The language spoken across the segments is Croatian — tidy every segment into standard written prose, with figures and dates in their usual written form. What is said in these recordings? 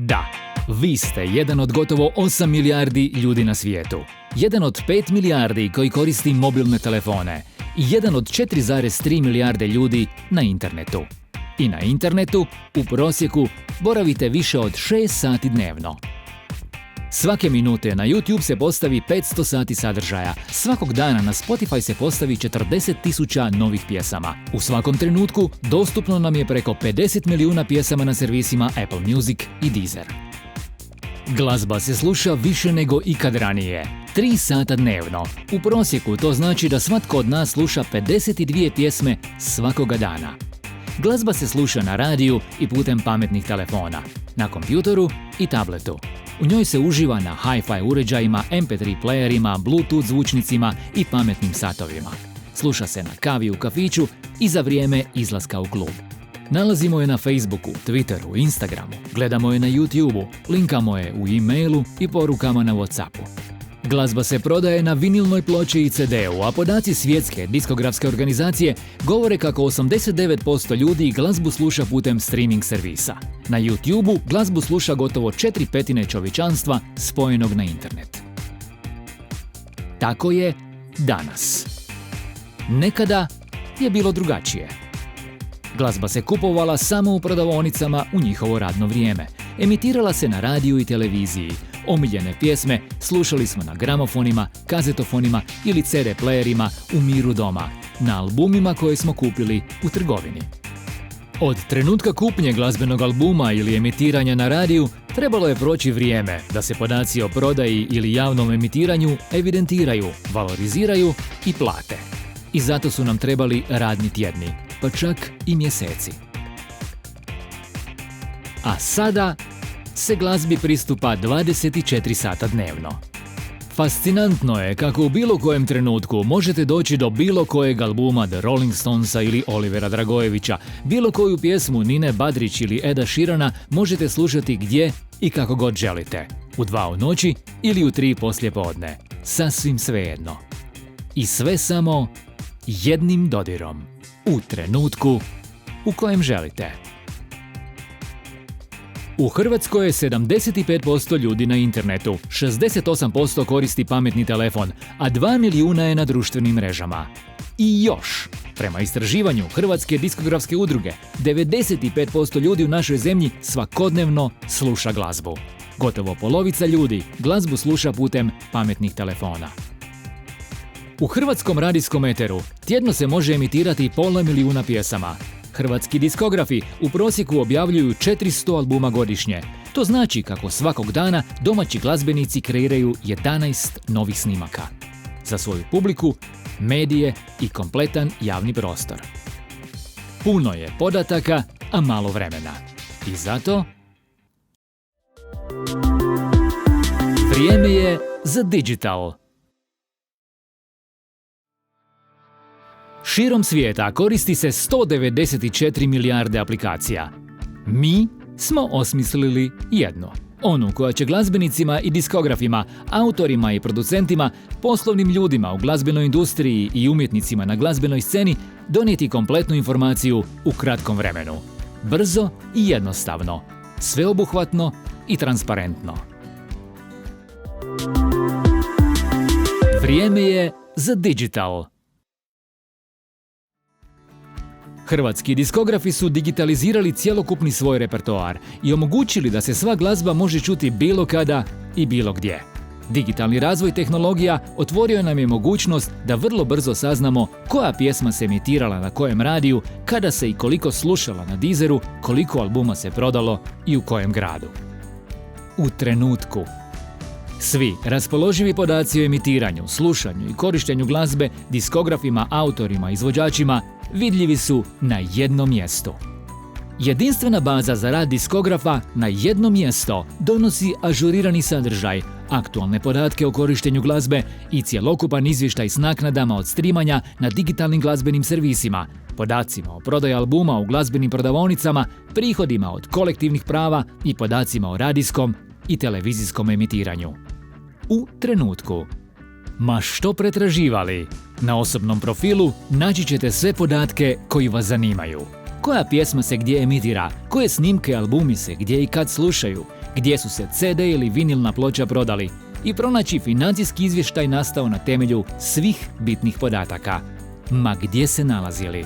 Da, vi ste jedan od gotovo 8 milijardi ljudi na svijetu. Jedan od 5 milijardi koji koristi mobilne telefone. I jedan od 4,3 milijarde ljudi na internetu. I na internetu, u prosjeku, boravite više od 6 sati dnevno. Svake minute na YouTube se postavi 500 sati sadržaja. Svakog dana na Spotify se postavi 40.000 novih pjesama. U svakom trenutku dostupno nam je preko 50 milijuna pjesama na servisima Apple Music i Deezer. Glazba se sluša više nego ikad ranije. 3 sata dnevno. U prosjeku to znači da svatko od nas sluša 52 pjesme svakoga dana. Glazba se sluša na radiju i putem pametnih telefona, na kompjutoru i tabletu. U njoj se uživa na hi-fi uređajima, MP3 playerima, Bluetooth zvučnicima i pametnim satovima. Sluša se na kavi u kafiću i za vrijeme izlaska u klub. Nalazimo je na Facebooku, Twitteru, Instagramu, gledamo je na YouTubeu, linkamo je u e-mailu i porukama na WhatsAppu. Glazba se prodaje na vinilnoj ploči i CD-u, a podaci svjetske diskografske organizacije govore kako 89% ljudi glazbu sluša putem streaming servisa. Na YouTubeu glazbu sluša gotovo 4/5 čovječanstva spojenog na internet. Tako je danas. Nekada je bilo drugačije. Glazba se kupovala samo u prodavaonicama u njihovo radno vrijeme. Emitirala se na radiju i televiziji. Omiljene pjesme slušali smo na gramofonima, kazetofonima ili CD playerima u miru doma, na albumima koje smo kupili u trgovini. Od trenutka kupnje glazbenog albuma ili emitiranja na radiju trebalo je proći vrijeme da se podaci o prodaji ili javnom emitiranju evidentiraju, valoriziraju i plate. I zato su nam trebali radni tjedni, pa čak i mjeseci. A sada se glazbi pristupa 24 sata dnevno. Fascinantno je kako u bilo kojem trenutku možete doći do bilo kojeg albuma The Rolling Stonesa ili Olivera Dragojevića, bilo koju pjesmu Nine Badrić ili Eda Sheerana možete slušati gdje i kako god želite, u 2 u noći ili u 3 poslijepodne, sasvim svejedno. I sve samo jednim dodirom, u trenutku u kojem želite. U Hrvatskoj je 75% ljudi na internetu, 68% koristi pametni telefon, a 2 milijuna je na društvenim mrežama. I još, prema istraživanju Hrvatske diskografske udruge, 95% ljudi u našoj zemlji svakodnevno sluša glazbu. Gotovo polovica ljudi glazbu sluša putem pametnih telefona. U hrvatskom radijskom eteru tjedno se može emitirati 500.000 pjesama. Hrvatski diskografi u prosjeku objavljuju 400 albuma godišnje. To znači kako svakog dana domaći glazbenici kreiraju 11 novih snimaka. Za svoju publiku, medije i kompletan javni prostor. Puno je podataka, a malo vremena. I zato vrijeme je za digital. Širom svijeta koristi se 194 milijarde aplikacija. Mi smo osmislili jednu. Onu koja će glazbenicima i diskografima, autorima i producentima, poslovnim ljudima u glazbenoj industriji i umjetnicima na glazbenoj sceni donijeti kompletnu informaciju u kratkom vremenu. Brzo i jednostavno, sveobuhvatno i transparentno. Vrijeme je za digital. Hrvatski diskografi su digitalizirali cjelokupni svoj repertoar i omogućili da se sva glazba može čuti bilo kada i bilo gdje. Digitalni razvoj tehnologija otvorio nam je mogućnost da vrlo brzo saznamo koja pjesma se emitirala na kojem radiju, kada se i koliko slušala na Deezeru, koliko albuma se prodalo i u kojem gradu. U trenutku. Svi raspoloživi podaci o emitiranju, slušanju i korištenju glazbe diskografima, autorima, izvođačima vidljivi su na jednom mjestu. Jedinstvena baza za rad diskografa na jedno mjesto donosi ažurirani sadržaj, aktualne podatke o korištenju glazbe i cjelokupan izvještaj s naknadama od streamanja na digitalnim glazbenim servisima, podacima o prodaji albuma u glazbenim prodavaonicama, prihodima od kolektivnih prava i podacima o radijskom i televizijskom emitiranju. U trenutku. Ma što pretraživali? Na osobnom profilu naći ćete sve podatke koji vas zanimaju. Koja pjesma se gdje emitira, koje snimke i albumi se gdje i kad slušaju, gdje su se CD ili vinilna ploča prodali i pronaći financijski izvještaj nastao na temelju svih bitnih podataka, ma gdje se nalazili.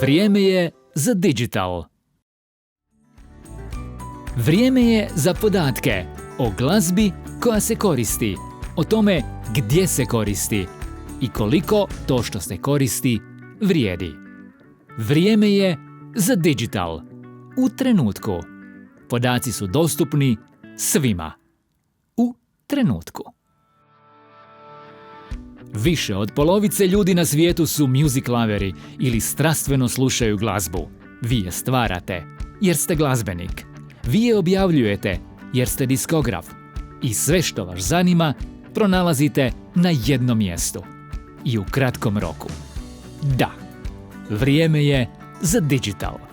Vrijeme je za digital. Vrijeme je za podatke o glazbi koja se koristi, o tome gdje se koristi i koliko to što se koristi vrijedi. Vrijeme je za digital. U trenutku. Podaci su dostupni svima. U trenutku. Više od polovice ljudi na svijetu su music loveri ili strastveno slušaju glazbu. Vi je stvarate jer ste glazbenik. Vi je objavljujete jer ste diskograf. I sve što vas zanima pronalazite na jednom mjestu. I u kratkom roku. Da, vrijeme je za digital.